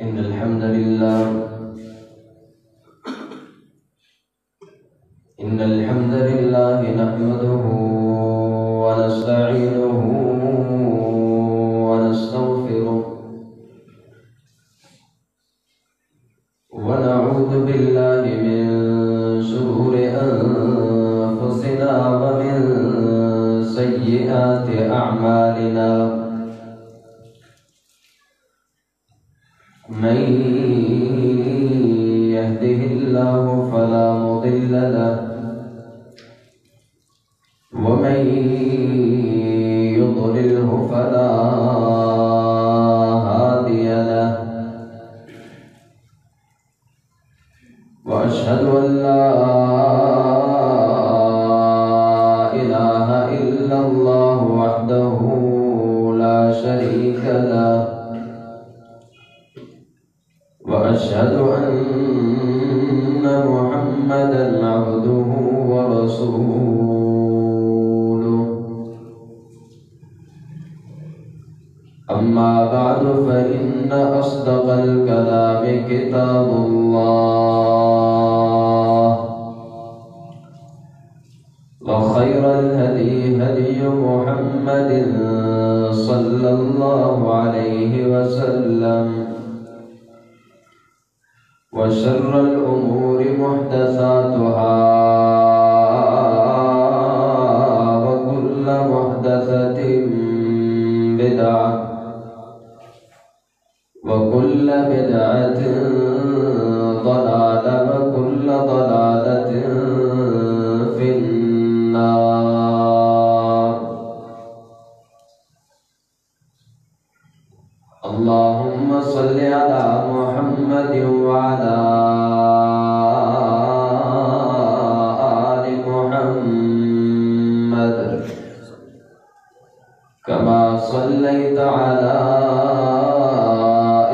إن الحمد لله نحمده ونستعينه ونستغفره ونعوذ بالله من شرور أنفسنا ومن سيئات أعمالنا من يهده الله فلا مضل له ومن يضلله فلا هادي له وأشهد أن لا إله إلا الله وحده لا شريك له وأشهد أن محمدًا عبده ورسوله أما بعد فإن أصدق الكلام كتاب الله وخير الهدي هدي محمد صلى الله عليه وسلم وشر الأمور محدثاتها وكل محدثة بدعة وكل بدعة ضلالة وكل ضلالة في النار. اللهم صل على محمد وعلى آل محمد كما صليت على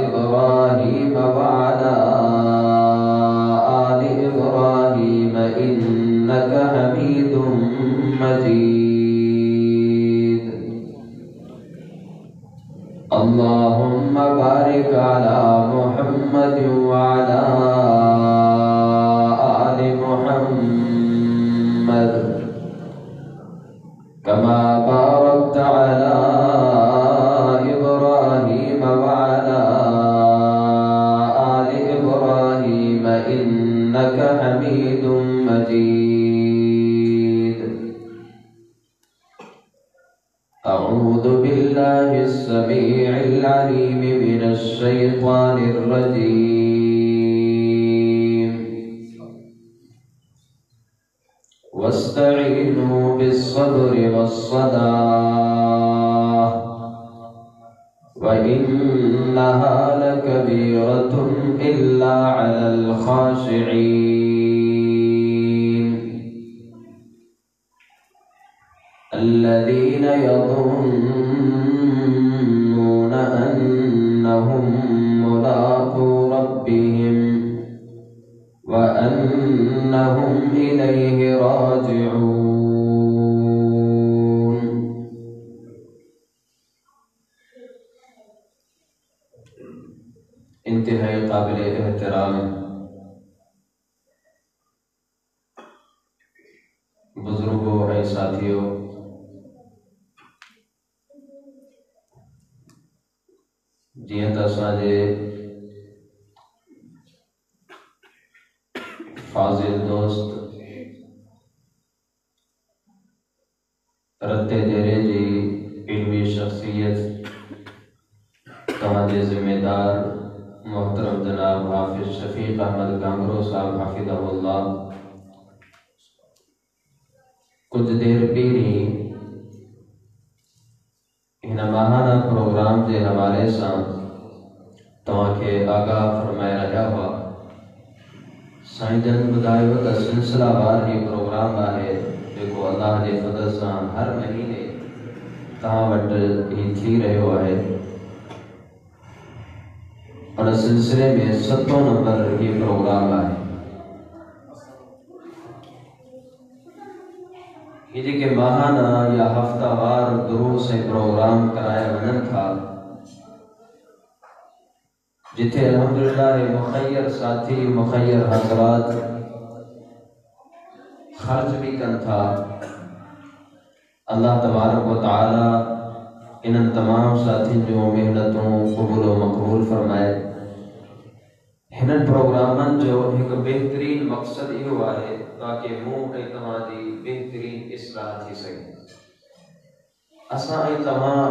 إبراهيم وعلى آل إبراهيم إنك حميد مجيد. اللهم بارك على محمد وعلى آل محمد كما باركت على إبراهيم وعلى آل إبراهيم إنك حميد مجيد. أعوذ بالله السميع العليم من الشيطان الرجيم. واستعينوا بالصبر والصلاة وإنها لكبيرة إلا على الخاشعين الذين يظنون أنهم ملاقو ربهم وأنهم إليه راجعون. انتہائی قابل احترام بزرگوں اے ساتھیوں، جیئں تا ساجے فاضل دوست رتے دیرے جی علمی شخصیت تمہارے ذمہ دار محترم جناب حافظ شفیق احمد گانگرو صاحب حفظہ اللہ کچھ دیر پیری ان ماہانہ پروگرام کے حوالے سے تمہاں کے آگاہ فرمائے رہا ہوا سائیں جن بدائیو کا سلسلہ وار ہی پروگرام ہے جو اللہ کے فضل سے ہر مہینے تہاں وٹ ہی تھی رہے ہوا ہے اور سلسلے میں 7 نمبر یہ پروگرام ہے. یہ کہ ماہانہ یا ہفتہ وار دروس پروگرام کرایا ونن تھا جتھے الحمدللہ مخیر ساتھی مخیر حضرات خرچ بھی کن تھا، اللہ تبارک و تعالی ان تمام ساتھی جو محنتوں قبول و مقبول فرمائے۔ ہنن پروگرامن جو ایک بہترین مقصد یہ ہوا ہے تاکہ منہ ای تمہاں دی بہترین اصلاح تھی سکے۔ اساں ای تمہاں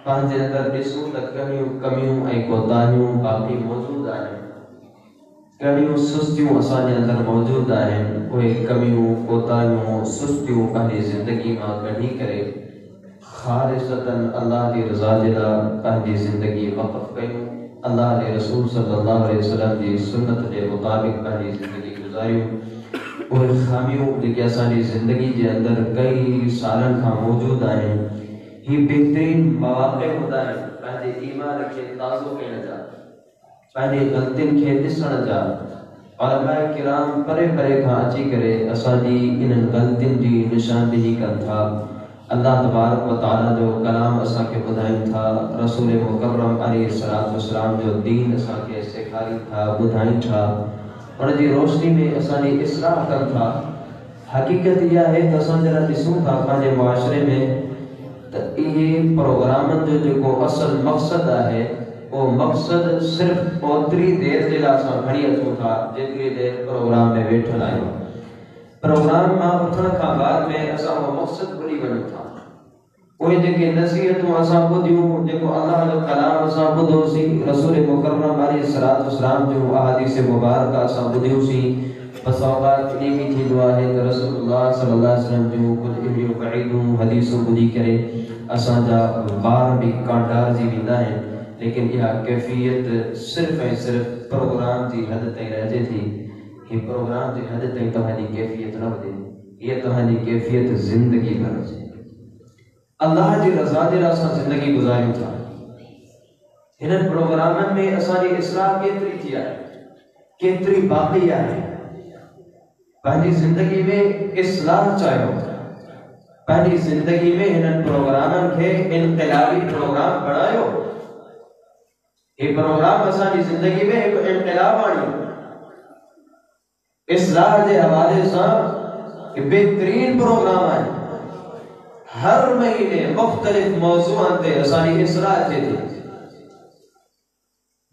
پانچے اندر ڈسوں تک کمیوں ای کوتاہیوں باقی موجود آئیں، کمیوں سستیوں اساں دے اندر موجود آئیں، کوئی کمیوں کوتاہیوں سستیوں پہلی زندگی میں کڑھی کرے خالصتاً اللہ دی رضا جلا پہلی زندگی وقف کریں، اللہ کے رسول صلی اللہ علیہ وسلم دی سنت کے مطابق پہلی زندگی گزاریوں، اور خامیوں لیکن اسانی زندگی کے اندر کئی سالن کا موجود آئیں، یہ بہترین مواقع ہوتا ہے پہلے ایمان کے تازوں کے نجا، پہلے غلطین کے دسن جا، علماء کرام پرے پرے کھا اچھی کرے اسانی ان غلطین جی نشاندہی کن تھا۔ اللہ تبارک و تعالی جو کلام اسا کے بدھائیں تھا، رسول مکرم علیہ السلام جو دین اسا کے سکھاری تھا بدھائیں تھا، اور جی روشنی میں اسانی اصلاح کر تھا۔ حقیقت یہ ہے کہ اسان جنہ دسوں تھا پانچے معاشرے میں یہ پروگرامن جو اصل مقصد ہے وہ مقصد صرف اتری دیر جلا اسا گھڑی اچھو تھا جتری دیر پروگرام میں بیٹھل آئے، پروگرام میں اٹھن کا بعد میں اسا وہ مقصد بھلی بنو تھا، کوئی جگہ نصیحتوں اسا بدھیوں جو اللہ جو کلام اسا بدھو سی، رسول مکرم علیہ السلام جو احادیث مبارکہ اسا بدھیوں سی، بس اوقات نیمی تھی دعا ہے کہ رسول اللہ صلی اللہ علیہ وسلم جو کچھ اہلیوں بعیدوں حدیثوں بدھی کرے اسا جا بار بھی کانٹار جی بھی ہیں، لیکن یہ کیفیت صرف پروگرام کی حد تک رہتے تھی، یہ پروگرام کی حد تک تمہاری کیفیت نہ ہوتی، یہ تمہاری کیفیت زندگی بھر سے اللہ جی رضا دے راسا زندگی گزاری تھا۔ انہاں پروگرامن میں اسانی اصلاح کیتری تھی ہے، کیتری باقی ہے، پہلی زندگی میں اصلاح چاہے ہوتا ہے، پہلی زندگی میں انہاں پروگرامن کے انقلابی پروگرام بڑھائے ہو، یہ پروگرام اسانی زندگی میں ایک انقلاب آنی اصلاح دے حوالے سے بہترین پروگرام آئے، ہر مہینے مختلف موضوعات تے اسانی اصلاح تھے تھی،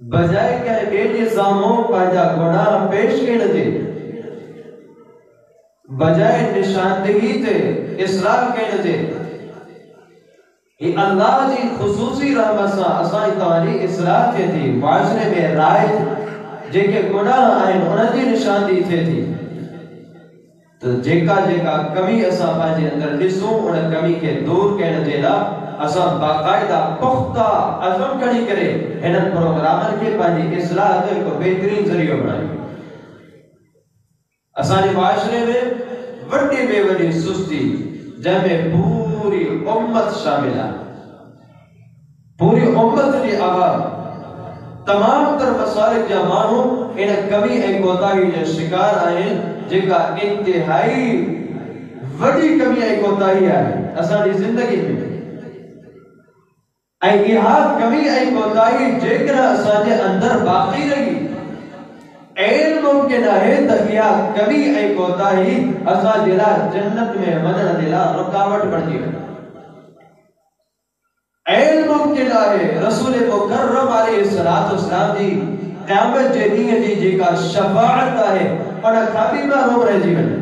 بجائے کہ بے نظاموں پاجا گناہ پیش کے نہ بجائے نشاندہی تے اصلاح کے نہ یہ اللہ جی خصوصی رحمت سا اسائی تمہاری اصلاح تھے تھی، معاشرے میں رائج جے کے گناہ آئیں انہاں جی نشاندہی تھے تھی، تو جیکا کمی اسا پانچے اندر لسوں انہاں کمی کے دور کہنے دیلا اسا باقاعدہ پختہ عزم کڑی کرے انہاں پروگرامن کے پانچے اصلاح دے کو بہترین ذریعہ بنائی۔ اسانے معاشرے میں وڈی بے وڈی سستی جہاں میں پوری امت شامل ہے، پوری امت کی آغاز تمام تر مسالک جا مانو انہیں کمی ایک کوتاہی جو شکار آئیں جنکا انتہائی وڈی کمی ایک کوتاہی آئیں اسانی زندگی میں، یہ کمی ایک کوتاہی جیکنا اسانے اندر باقی رہی، علم ممکن ہے تکیا کمی ایک کوتاہی اسا دلا جنت میں ونن دلا رکاوٹ بڑھتی ہے، علم ممکن ہے رسول مکرم علیہ السلام جی قیامت جنیہ جی کا شفاعت ہے اور خالی میں رو رہے جی بنے،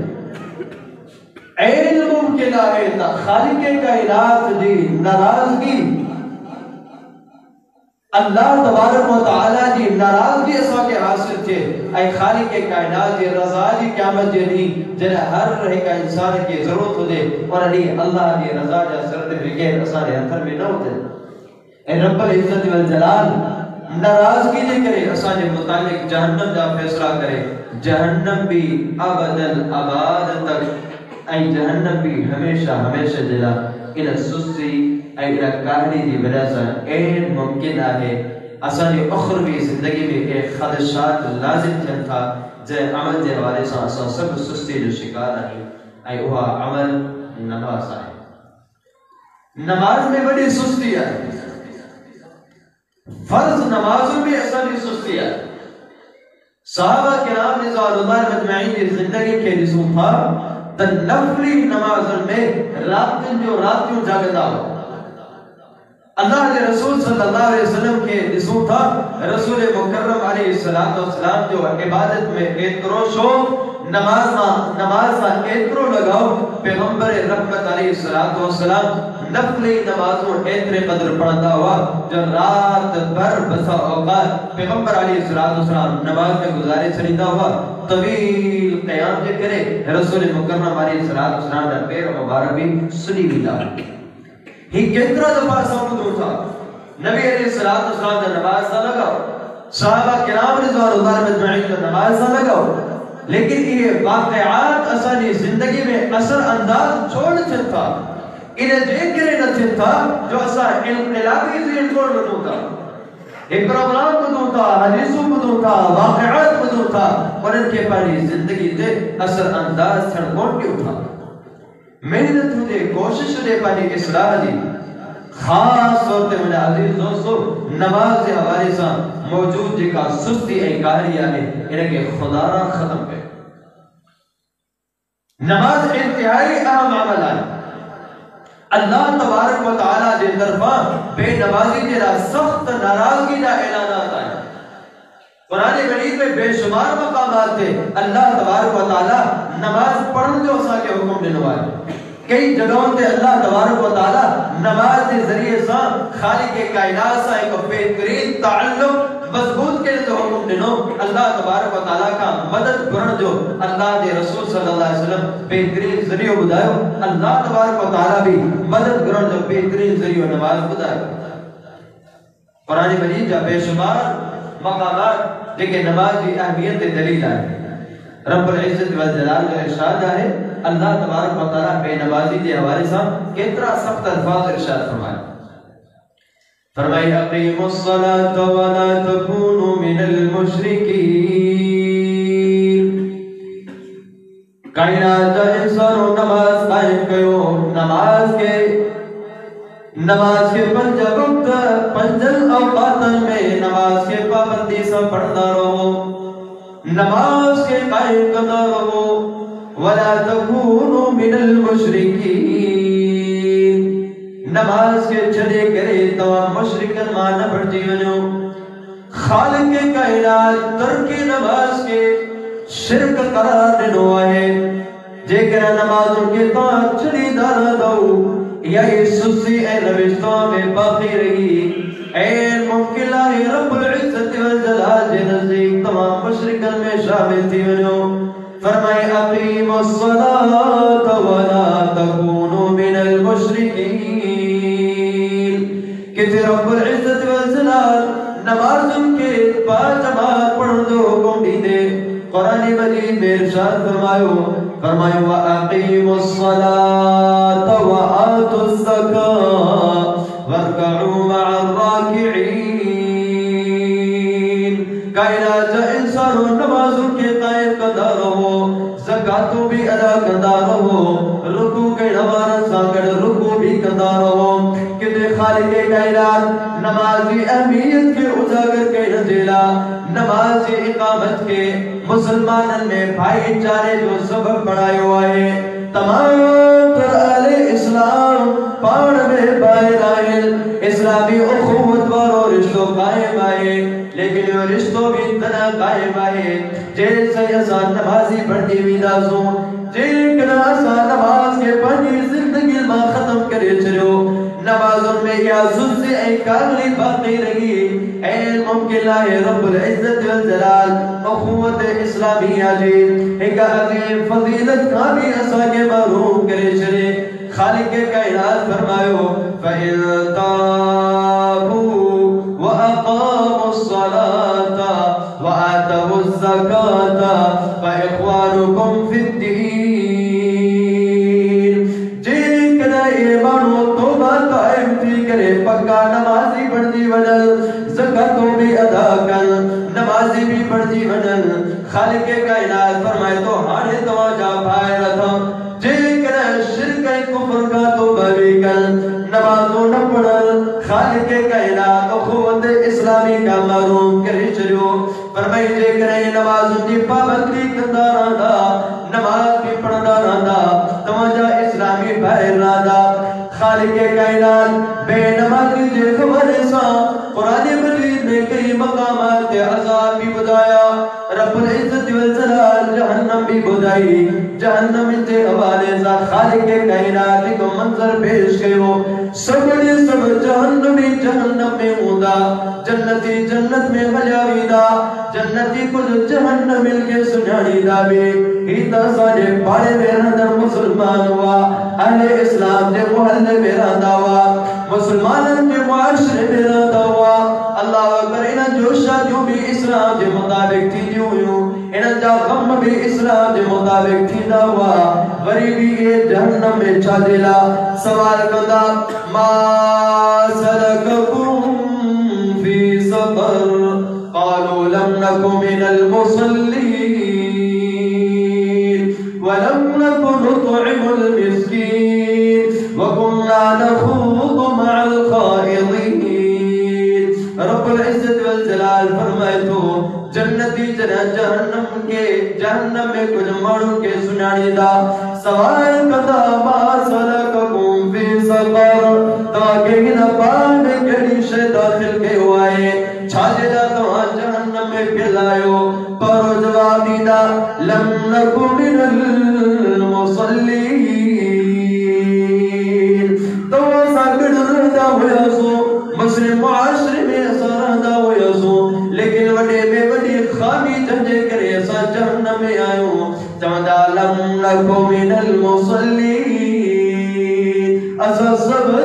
علم ممکن ہے خالق کائنات جی ناراضگی اللہ تبارک و تعالی جی ناراضگی اسا کے حاصل تھے، اے خالق کائنات جی رضا جی قیامت جی جنہ ہر رہے کا انسان کی ضرورت ہو دے اور علی اللہ جی رضا جا سرٹیفکیٹ اسا نے اندر میں نہ ہوتے، اے رب العزت والجلال ناراضگی جے کرے اسا نے متعلق جہنم جا فیصلہ کرے، جہنم بھی ابداً آباد تک، اے جہنم بھی ہمیشہ ہمیشہ جلا ان سستی ایک کہانی دی وجہ سے این ممکن ہے اسانی اخروی زندگی میں ایک خدشات لازم تھن تھا جے عمل جے حوالے سے اسا سب سستی جو شکار ہے اے وہ عمل نماز ہے، نماز میں بڑی سستی ہے، فرض نمازوں میں اسانی سستی سستی ہے صحابہ کرام رضوان اللہ مجمعین کی زندگی کے رسول تھا نفلی نمازن میں راتوں جاگتا ہو اللہ کے رسول صلی اللہ علیہ وسلم کے رسول تھا رسول مکرم علیہ السلام جو عبادت میں اترو شوق نماز اترو لگاؤ پیغمبر رحمت علیہ السلام نفلی نمازوں اترے قدر پڑھتا ہوا جو رات بھر بسا اوقات پیغمبر علیہ السلام نماز میں گزارے چلیتا ہوا طویل قیام کے کرے رسول مکرم علیہ السلام نے پیر مبارک بھی سنی ملا ہی کتنا دفعہ سمجھو تھا نبی علیہ السلام نے نماز نہ لگاؤ صحابہ کرام رضوان اللہ مجمعین نے نماز نہ لگاؤ لیکن یہ واقعات اصلی زندگی میں اثر انداز چھوڑ چلتا انہیں دیکھ کرے نہ چلتا جو اثر انقلابی سے انکوڑ بدو تھا ایک پروگرام بدو تھا حدیثوں بدو تھا واقعات بدو تھا اور ان کے پالی زندگی سے اثر انداز چھڑکون کیوں تھا محنت دے کوشش دے پالی اصلاح دی خاص طور تے میرے عزیز دوستو نماز کے حوالے سے موجود جی کا سستی انکاری آنے انہیں کہ خدا را ختم پہ نماز انتہائی اہم عمل ہے اللہ تبارک و تعالیٰ دے طرفا بے نمازی تیرا سخت ناراضگی دا اعلانات آئے قرآن مجید میں بے شمار مقامات تھے اللہ تبارک و تعالیٰ نماز پڑھن جو اسا کے حکم دنوائے کئی جگہوں تے اللہ تبارک و تعالیٰ نماز کے ذریعے سے خالق کائنات سے ایک بہترین تعلق مضبوط کے لئے جو حکم دنو اللہ تبارک و تعالیٰ کا مدد گرن جو اللہ دے رسول صلی اللہ علیہ وسلم بہترین ذریعہ بدائے اللہ تبارک و تعالیٰ بھی مدد گرن جو بہترین ذریعہ نماز بدائے قرآن مجید جا بے شمار مقامات لیکن نماز کی اہمیت دلیل ہے رب العزت والجلال جو ارشاد ہے اللہ تبارک و تعالیٰ بے نمازی دے حوالے سے کتنا سخت الفاظ ارشاد فرمائے فرمائے اقیموا الصلاة ولا تکونوا من المشرکین کائنات کا انسان نماز قائم کرو نماز کے پنجل اوقات میں نماز کے پابندی سے پڑھنا رہو نماز کے قائم کرنا رہو وَلَا تَكُونُوا مِنَ الْمُشْرِكِينَ نماز کے چھڑے کرے تمام مشرکن مانا بڑھتی ونو خالق کے کائنات ترک نماز کے شرک قرار دنو آئے جے کرا نمازوں کے طاعت چھڑی دارا دو یا یہ سسی اے روشتوں میں باقی رہی اے ممکن اللہ رب العزت والجلال جے نزدیک تمام مشرکن میں شامل تھی ونو فرمائے اقیموا الصلاة ولا تکونوا من المشرکین کہ رب العزت والجلال نماز ان کے پاجمات پڑھ دو حکم دی دے قرآن مجید میں ارشاد فرمائے وَأَقِيمُوا الصَّلَاةَ وَآتُوا الزَّكَاةَ وَارْكَعُوا مَعَ الرَّاكِعِينَ کائنات جا انسانوں نمازوں کے قائم کرتا رہو زکاتوں بھی ادا کرتا رہو رکوع کے نوارن ساکر رکوع بھی کرتا رہو کہ خالق کائنات نمازی اہمیت کے اجاگر کے نجیلا نمازی اقامت کے مسلمانن میں بھائی چارے جو سبب بڑھائے ہوئے تمام تر اہل اسلام پاڑ میں باہر آئے اسلامی اخوت وارو رشتوں قائم آئے لیکن یہ رشتوں بھی اتنا قائم آئے جیسے آسان نمازی بڑھتی ہوئی دازوں جیکنا آسان نماز کے پانی زندگی ماں ختم کرے چلو نمازوں میں یا زلزی ایک کارلی باقی رہی اے ممکن اللہ رب العزت والجلال اخوت اسلامی آجید ایک عظیم فضیلت کا بھی ایسا کے محروم کرے چلے خالق کائنات فرمائیو فَإِن تَابُوا وَأَقَامُوا الصَّلَاةَ وَآتَوُا الزَّكَاةَ فَإِخْوَانُكُمْ فِي الدِّينِ جیکنا ایمانو توبہ قائم تھی کرے پکا نمازی بڑھتی ونل زکاتوں بھی ادا کر نمازی بھی بڑھتی ونل خالق کائنات فرمائے تو ہانے توجہ پائے رہتا جیکنا شرک کفر کا توبہ بھی کر نمازوں نہ پڑھل خالق کائنات اخوت اسلامی کا معروم کرے چلو چھڑیو فرمائی جے کریں نماز دی پابندی کندا رہندا نماز بھی پڑھدا رہندا توجہ اسلامی بھائی رہندا خالق کائنات بے نمازی دے خبر سا قرآن مجید میں کئی مقامات کے عذاب بھی بدایا رب العزت والجلال جہنم بھی بدائی جہنم انتے حوالے سا خالق کائنات کو منظر پیش کرو سب جہنمی جہنم میں ہودا جنتی جنت میں غجاوی دا جنتی کل جہنم مل کے سنانی دا بھی ہیتا ساجے پاڑے میں رہندر مسلمان ہوا اہل اسلام دے محلے میں رہندا ہوا مسلمانوں کے معاشرے میں رہندا ہوا اللہ اکبر انہاں جو شادیوں بھی اسلام دے مطابق تھی دیوں انہاں جا غم بھی اسلام دے مطابق تھی دا ہوا غریبی اے جہنم میں چھا دیلا سوال کندا ما سلککم فی سقر قالوا لم نک من المصلین ولم نک نطعم المسکین وكنا نخوض مع الخائضین رب العزت والجلال فرمائے تو جنتی جہنم میں کچھ مانوں کے سنانی دا سوال کتا ما سلککم فی سقر تاکہ انہا پان کڑی شے داخل کے ہوئے چھاجے دا تو جہنم میں پھلائیو پر جواب دینا لم نکو من المصلین تو ایسا گڑ رہتا ہویا سو مسلم معاشرے میں ایسا رہتا ہویا سو لیکن وڈے میں وڈی خامی جنجے کرے ایسا جہنم میں آئیو جمدہ لم نکو من المصلین ایسا سبب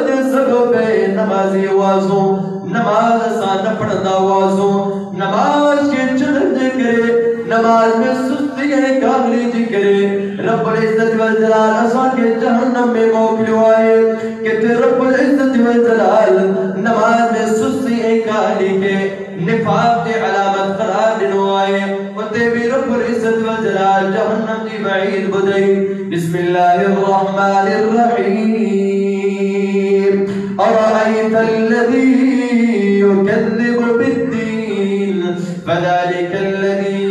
نمازی وازو نماز ایسا نپڑھتا وازو نماز کے چلن کرے نماز میں سستی ہے کاملی جی کرے رب العزت والجلال ایسا کے جہنم میں موکلو آئے کہ رب العزت والجلال نماز میں سستی ہے کاملی کے نفاق کے علامت قرار دنو آئے وتے بھی رب العزت والجلال جہنم دی بعید بدئی بسم اللہ الرحمن الرحیم ارائیت الذی یکذب بالدین فذلك الذی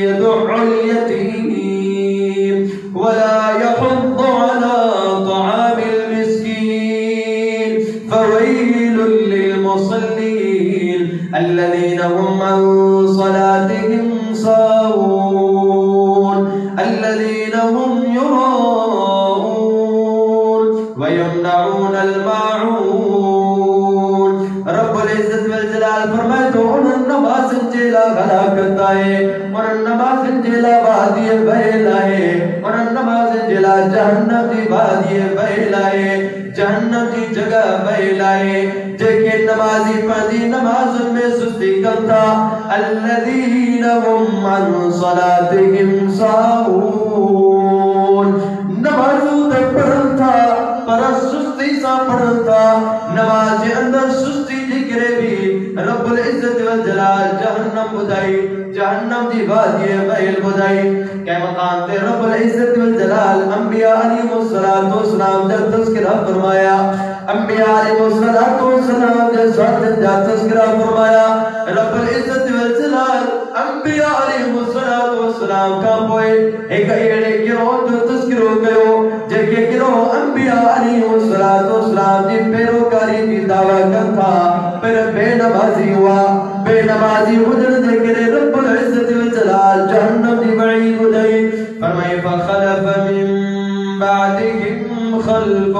يدع اليتیم ولا يحض على طعام المسکین فویل للمصلین الذين هم عن صلاتهم ساهون الذين هم يراءون ويمنعون الماعون رب العزت والجلال فرمائے تو انہوں نماز انجیلا غلا کرتا ہے انہوں نماز انجیلا بادی بہلا ہے انہوں نماز انجیلا جہنم دی بادی بہلا ہے جہنم دی جگہ بہلا ہے جیکے نمازی پڑھتی نماز میں سستی کرتا الذین هم عن صلاتهم ساہون نمازوں تک پڑھتا پر سستی سا پڑھتا نماز کے اندر سستی ذکرے بھی رب العزت والجلال جہنم بدائی جہنم دی وادی ویل بدائی کہ مقام تے رب العزت والجلال انبیاء علیہ السلام جب تذکرہ فرمایا انبیاء علیہ السلام جب تذکرہ فرمایا رب العزت والجلال انبیاء علیہ السلام کا پوئے ایک ایڑے گروہ جو تذکرہ کرو جیکے گروہ انبیاء علیہ السلام جی پیروکاری کی دعویٰ کرتا پھر بے نمازی ہوا بے نمازی حجر دیکھرے رب العزت والجلال جہنم دی بعید ہدائی فرمائے فخلف من بعدهم خلف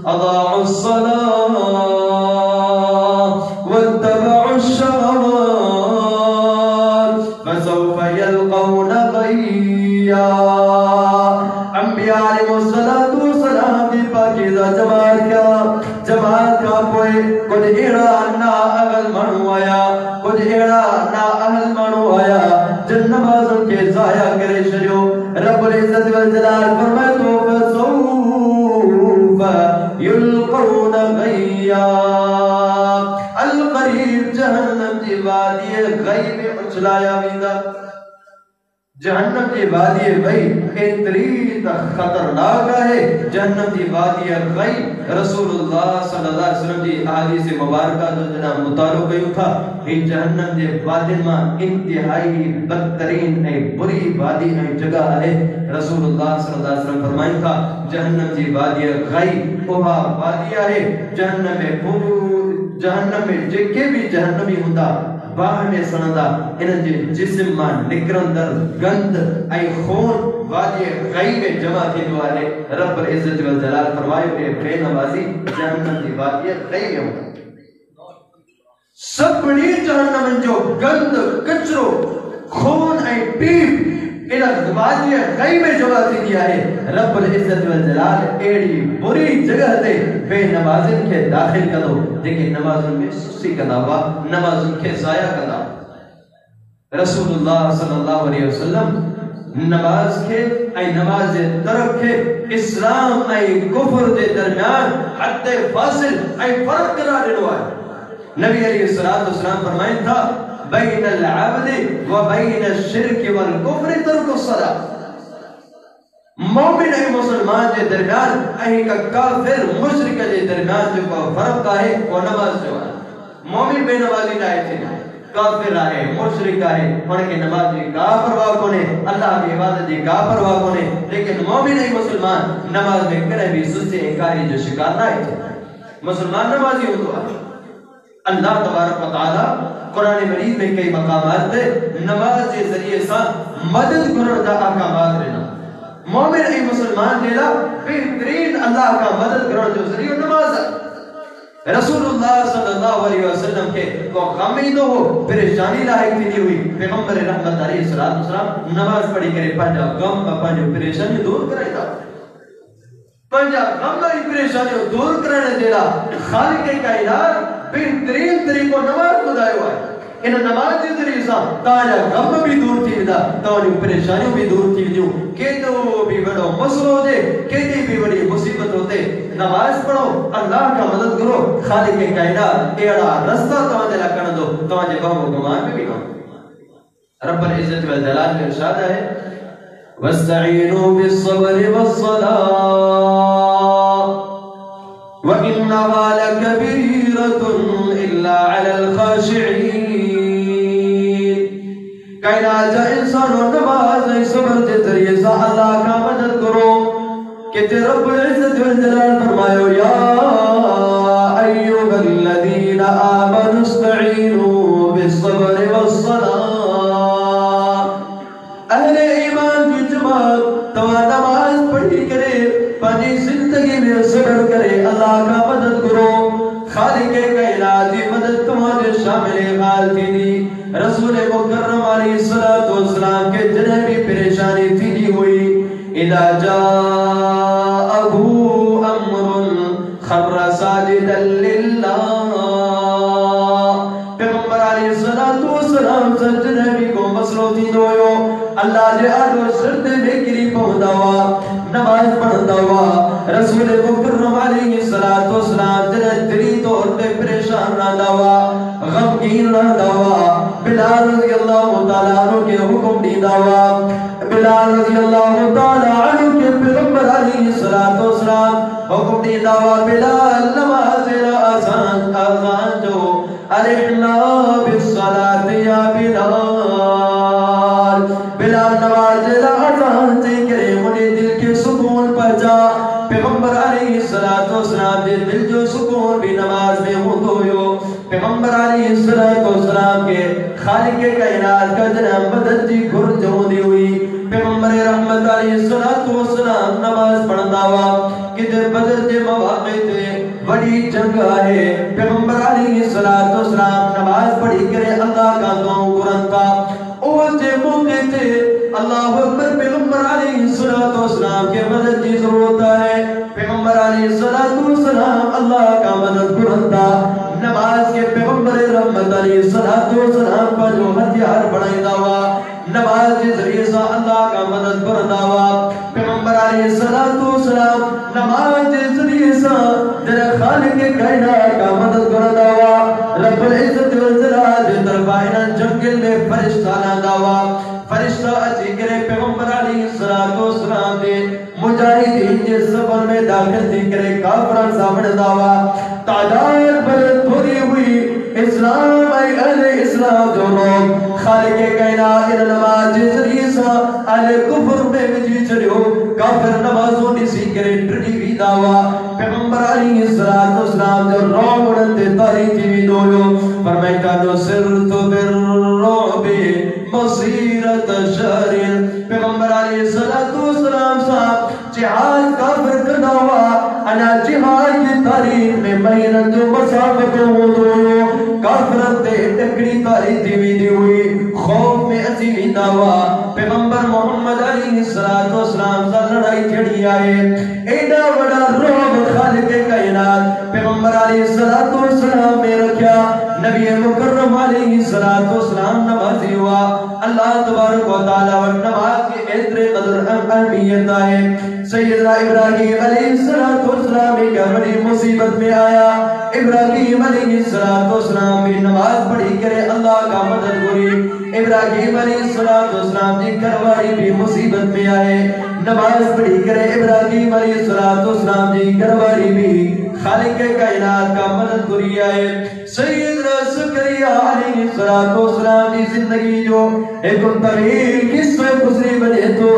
اضاعوا الصلاة واتبعوا الشهوات فسوف يلقون غيا انبیاء علیہ السلام دی پاکیزہ جماعت کا پوئے کچھ ایڑا نا اہل منو آیا کچھ ایڑا نا اہل منو آیا جن نمازوں کے ضائع کرے شریو رب العزت والجلال فرمائے تو فسوف یلقون غیا القریب جہنم دی وادی غیب اچھلایا ویدہ جہنم دی وادی غی اتنی خطرناک ہے. جہنم دی وادی غی رسول اللہ صلی اللہ علیہ وسلم دی احادیث مبارکہ جو جناب مطالعہ کیوں تھا یہ جہنم دی وادی میں انتہائی بدترین ہے بری وادی ہے جگہ ہے. رسول اللہ صلی اللہ علیہ وسلم فرمائیں تھا جہنم دی وادی غی وہا وادی ہے جہنم میں جکے بھی جہنمی ہوتا باہر میں سندا انہاں جے جسم ماں نکرندر گند اے خون وادی غی میں جمع تھی دوارے رب العزت والجلال فرمائے کہ بے نمازی جہنم دی وادی غی میں ہوتا. سب بڑی جہنم جو گند کچرو خون اے پیپ انہاں وادی غی میں جمع تھی دیا ہے. رب العزت والجلال ایڑی بری جگہ تے بے نمازن کے داخل کرو لیکن نمازن میں سستی کدا ہوا نمازن کے ضائع کدا. رسول اللہ صلی اللہ علیہ وسلم نماز کے اے نماز ترک کے اسلام اے کفر دے درمیان حد فاصل اے فرق قرار دینا ہے. نبی علیہ السلام فرمائیں تھا بین العبد و بین الشرک والکفر ترک الصلاۃ. مومن اے مسلمان کے درمیان اے کا کافر مشرک کے درمیان جو فرق ہے وہ نماز جو ہے. مومن بے نمازی نہ ہے کافر ہے مشرک ہے ان کے نماز کی کا پرواہ کونے اللہ کی عبادت کی کا پرواہ کونے لیکن مومن اے مسلمان نماز میں کرے بھی سستی انکاری جو شکار نہ ہے. مسلمان نمازی ہوتا ہے. اللہ تبارک و تعالی قرآن مجید میں کئی مقامات دے نماز کے ذریعے سے مدد کرنے کا احکامات رہنا. مومن اے مسلمان دیلا بہترین اللہ کا مدد کرنے جو ذریعہ نماز ہے. رسول اللہ صلی اللہ علیہ وسلم کے کو غمی دو ہو پریشانی لاحق تھی نہیں ہوئی. پیغمبر رحمت علیہ السلام نماز پڑھی کرے پنجا غم پنجا پریشانی دور کرے تھا. پنجا غم کی پریشانی دور کرنے دیلا خالق کائنات بہترین طریقوں نماز بدائے ہوا ہے. ان نماز کے ذریعے سے تاجا غم بھی دور تھی ودا تاجا پریشانیوں بھی دور تھی ودیوں کیتو بھی بڑو مسئلہ دے کیتی بھی بڑی مصیبت ہوتے. نماز پڑھو اللہ کا مدد کرو خالق کائنات ایڑا رستہ تمہارے لئے کرنا دو تمہارے بہم و گمان میں بھی نہ. رب العزت والجلال میں ارشاد ہے وَاسْتَعِينُوا بِالصَّبْرِ وَالصَّلَاةِ وَإِنَّهَا لَكَبِيرَةٌ إِلَّا عَلَى الْخَاشِعِينَ. کائنات جا انسان و نماز صبر کے ذریعے سے اللہ کا مدد کرو کہ رب العزت والجلال فرمائے یا ایھا الذین آمنوا استعینوا بالصبر والصلاة. اہل ایمان کی جماعت تو نماز پڑھی کرے پانی زندگی میں صبر کرے اللہ کا مدد کرو. خالق کائنات کی مدد تمہارے شامل حال تھی دی. رسول مکرم علیہ السلام کے جنہیں بھی پریشانی تھی نہیں ہوئی. اذا جاءه امر خر ساجدا للہ. پیغمبر علیہ السلام سجدہ بھی کو مسئلہ تھی دوئیو اللہ جے آدھو سردے میں گری پہندا ہوا نماز پڑھتا ہوا. رسول مکرم علیہ السلام جنہیں دلی طور پہ پریشان رہتا ہوا غمگین رہتا ہوا. بلال رضی اللہ تعالیٰ عنہ کے حکم دیتا ہوا. بلال رضی اللہ تعالیٰ عنہ کے پیغمبر علیہ السلام حکم دیتا ہوا بلال نماز آزان جو ارحنا بالصلاة یا بلال. بلال نماز آزان سے کرے انہیں دل کے سکون پر جا. پیغمبر علیہ السلام دل جو سکون بھی نماز میں ہوتو. پیغمبر علیہ السلام کے خالق کائنات کا جناب مدد جی گر جو دی ہوئی. پیغمبر رحمت علیہ السلام نماز پڑھتا ہوا کہ بدر کے مواقع تھے بڑی جنگ ہے. پیغمبر علیہ السلام نماز پڑھی کرے اللہ کا دعا قرآن کا اوہ جے موقع تھے اللہ اکبر. پیغمبر علیہ السلام کے مدد کی ضرورت ہے. پیغمبر علیہ السلام اللہ کا مدد قرآن تھا. نماز کے پیغمبر رحمت علیہ السلام پر جو ہتھیار بڑھائی دعوا نماز کے ذریعے سے اللہ کا مدد کرتا ہوا. پیغمبر علیہ السلام نماز کے ذریعے سے جنہ خالق کائنات کا مدد کرتا ہوا. رب العزت والجلال کے طرف آئینہ جنگل میں فرشتہ لاندہ ہوا. فرشتہ اچھی کرے پیغمبر علیہ السلام دے مجاہدین کے سفر میں داخل تھی کرے کافران سامنے دعویٰ تعداد بلد تھوڑی ہوئی اسلام ای اہل اسلام جو لوگ خالق کائنات ان نماز ذریعے سا اہل کفر میں وجی چڑھو کافر نمازوں نسی کرے ٹرڈی بھی دعویٰ پیغمبر علیہ السلام جو روم اڑتے تاریخی بھی دویو فرمائیتا نصرت بالرعب مصیرت شہرین پیغمبر علیہ السلام صاحب جہاد کافر کرنا ہوا انا جہاد کی تاریخ میں محنت جو مسافت ہوئی کافرت ٹکڑی تاریخی بھی ہوئی خوف میں عظیمی دعویٰ پیغمبر محمد علیہ السلام سے لڑائی چھڑی آئے ایڈا بڑا روح خالق کائنات پیغمبر علیہ السلام میں رکھیا نبی مکرم علیہ السلام نمازی ہوا اللہ تبارک و تعالی و نماز کی اتنے قدر اہمیت آئے سیدنا ابراہیم علیہ السلام ایک بڑی مصیبت میں آیا ابراہیم علیہ السلام بھی نماز پڑھی کرے اللہ کا مدد ہوئی ابراہیم علیہ السلام کی گھروالی بھی مصیبت میں آئے نماز پڑھی کرے ابراہیم علیہ السلام کی گھروالی بھی خالق کائنات کا مدد کری آئے سیدنا زکریا علیہ السلام کی زندگی جو ایک طویل قصہ گزری بنے تو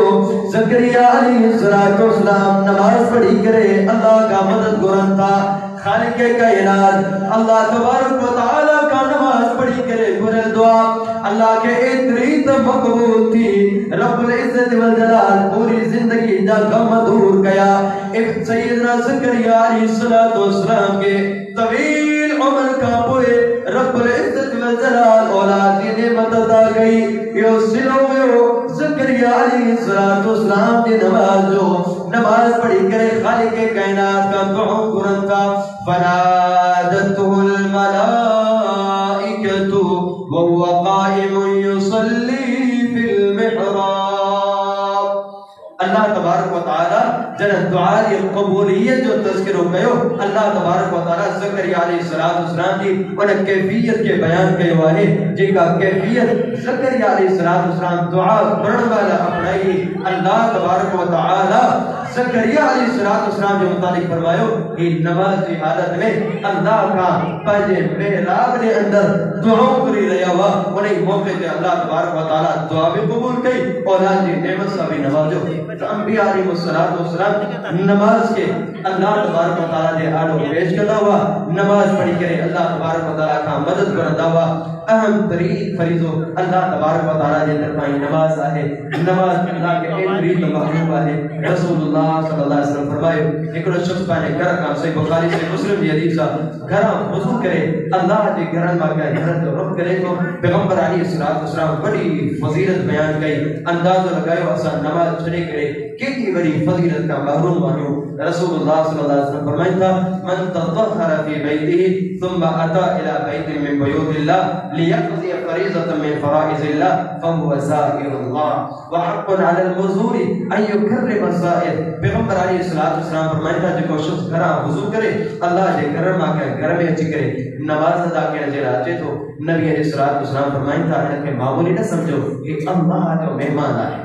زکریا علیہ السلام نماز پڑھی کرے اللہ کا مدد گرن تھا خالق کائنات اللہ تبارک و تعالی کا نماز پڑھی کرے گرے دعا اللہ کے اتنی مقبول تھی رب العزت والجلال پوری زندگی دا غم دور کیا سیدنا زکریا علیہ السلام کے طویل عمر کا پورے رب العزت والجلال اولاد کی نعمت عطا گئی یہ سلو میں زکریا علیہ السلام کی نماز پڑھی کرے خالق کائنات کا دعا قرآن تھا فنادته الملائکۃ وهو قائم يصلي في المحراب اللہ تبارک و تعالی جن دعائی قبولیت جو تذکر ہو گئے اللہ تبارک و تعالی زکریا علیہ السلام کی انہیں کیفیت کے بیان کے ہوئے جن کا کیفیت زکریا علیہ السلام دعا کرنے والا اپنائی اللہ تبارک و تعالی زکریا علیہ السلام جو متعلق فرمائے کہ نماز کی حالت میں اللہ کا پہلے محراب نے اندر دعاوں کری رہا ہوا انہیں موقع سے اللہ تبارک و تعالی دعا بھی قبول کی اولاد کی نعمت سے بھی نوازو انبیاء علیہ السلام نماز کے اللہ تبارک و تعالی نے آلو پیش کرتا ہوا نماز پڑھی کرے اللہ تبارک و تعالی کا مدد کرتا ہوا اہم ترین فریضو اللہ تبارک و تعالی نے درمائی نماز آئے نماز اللہ کے ایک ریت محبوب آئے رسول اللہ صلی اللہ علیہ وسلم فرمائے ایک شخص پانے گھر کا صحیح بخاری سے مسلم دی حدیث گھر وضو کرے اللہ کے گھر میں گئے گھر تو رب کرے تو پیغمبر علیہ السلام بڑی فضیلت بیان کی انداز لگائے اسا نماز چھڑے کرے کتنی بڑی فضیلت کا محروم بنو رسول اللہ صلی اللہ علیہ وسلم فرمائے تھا من تطهر في بيته ثم اتى الى بيت من بيوت الله ليقضي فريضة من فرائض الله فهو زائر الله وحق على المزور ان يكرم الزائر پیغمبر علیہ السلام فرمائے تھا جو شخص گھر وضو کرے اللہ کے گھر میں گھر میں اچھی کرے نماز ادا کرنے جے راجے تو نبی علیہ السلام فرمائے تھا کہ معمولی نہ سمجھو کہ اللہ جو مہمان آئے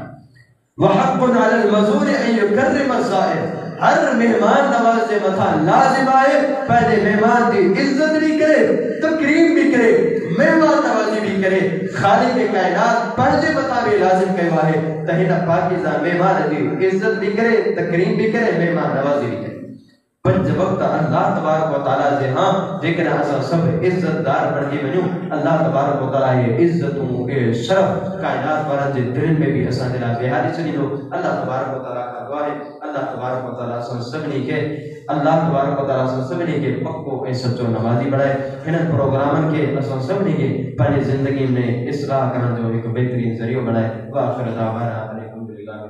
وحق على المزور ان يكرم الزائر ہر مہمان نواز سے متھا لازم آئے پہلے مہمان کی عزت بھی کرے تکریم بھی کرے مہمان نوازی بھی کرے خالق کائنات پہلے متھا بھی لازم کہوا ہے تہنا پاکیزہ مہمان کی عزت بھی کرے تکریم بھی کرے مہمان نوازی بھی کرے پر جب وقت اللہ تبارک و تعالی سے ہاں لیکن ایسا سب عزت دار بن کے بنوں اللہ تبارک و تعالی یہ عزتوں کے شرف کائنات پر دل میں بھی ایسا دلا بہاری چلی لو اللہ تبارک و تعالی کا دعا ہے اللہ تبارک و تعالی سن سبنی کے اللہ تبارک و تعالی سن سبنی کے پکو ایسا جو نمازی بڑھائے ان پروگرامن کے سن سبنی کے پہلی زندگی میں اصلاح کرنے جو ایک بہترین ذریعہ بڑھائے وآخر دعوانا الحمدللہ